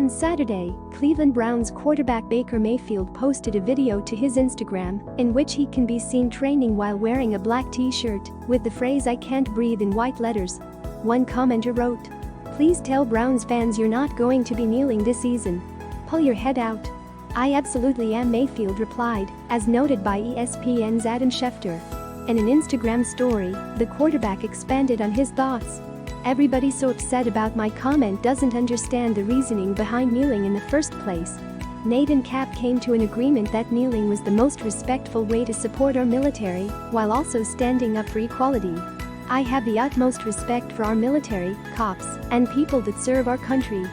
On Saturday, Cleveland Browns quarterback Baker Mayfield posted a video to his Instagram in which he can be seen training while wearing a black t-shirt with the phrase "I can't breathe" in white letters. One commenter wrote, "Please tell Browns fans you're not going to be kneeling this season. Pull your head out." "I absolutely am," Mayfield replied, as noted by ESPN's Adam Schefter. In an Instagram story, the quarterback expanded on his thoughts. "Everybody so upset about my comment doesn't understand the reasoning behind kneeling in the first place. Nate and Cap came to an agreement that kneeling was the most respectful way to support our military while also standing up for equality. I have the utmost respect for our military, cops, and people that serve our country.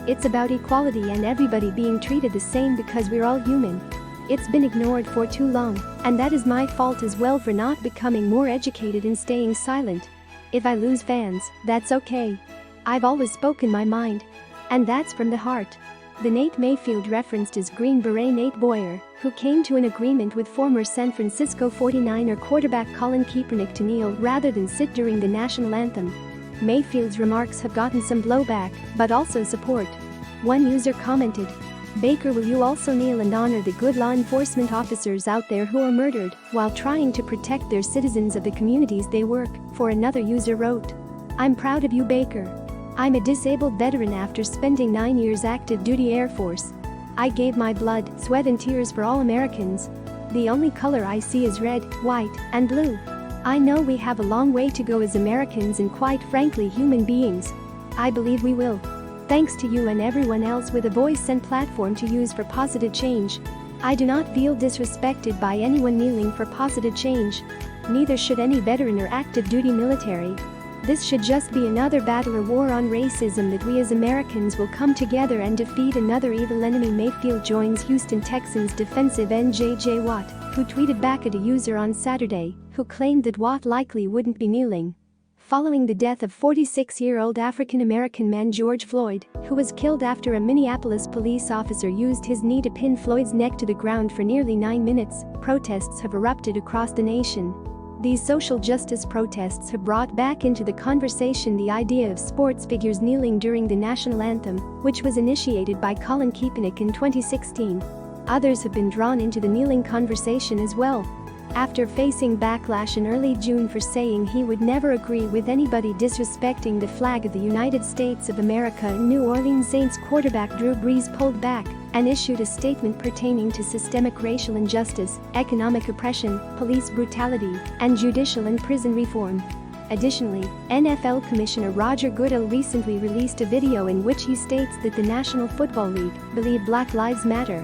It's about equality and everybody being treated the same because we're all human. It's been ignored for too long, and that is my fault as well for not becoming more educated and staying silent. If I lose fans, that's okay. I've always spoken my mind. And that's from the heart." The Nate Mayfield referenced is Green Beret Nate Boyer, who came to an agreement with former San Francisco 49er quarterback Colin Kaepernick to kneel rather than sit during the national anthem. Mayfield's remarks have gotten some blowback, but also support. One user commented, "Baker, will you also kneel and honor the good law enforcement officers out there who are murdered while trying to protect their citizens of the communities they work for?" Another user wrote, "I'm proud of you, Baker. I'm a disabled veteran after spending 9 years active duty Air Force. I gave my blood, sweat and tears for all Americans. The only color I see is red, white, and blue. I know we have a long way to go as Americans and quite frankly human beings. I believe we will. Thanks to you and everyone else with a voice and platform to use for positive change. I do not feel disrespected by anyone kneeling for positive change. Neither should any veteran or active duty military. This should just be another battle or war on racism that we as Americans will come together and defeat another evil enemy." Mayfield joins Houston Texans defensive end J.J. Watt, who tweeted back at a user on Saturday who claimed that Watt likely wouldn't be kneeling. Following the death of 46-year-old African-American man George Floyd, who was killed after a Minneapolis police officer used his knee to pin Floyd's neck to the ground for nearly 9 minutes, protests have erupted across the nation. These social justice protests have brought back into the conversation the idea of sports figures kneeling during the national anthem, which was initiated by Colin Kaepernick in 2016. Others have been drawn into the kneeling conversation as well. After facing backlash in early June for saying he would never agree with anybody disrespecting the flag of the United States of America, New Orleans Saints quarterback Drew Brees pulled back and issued a statement pertaining to systemic racial injustice, economic oppression, police brutality, and judicial and prison reform. Additionally, NFL Commissioner Roger Goodell recently released a video in which he states that the National Football League believes Black Lives Matter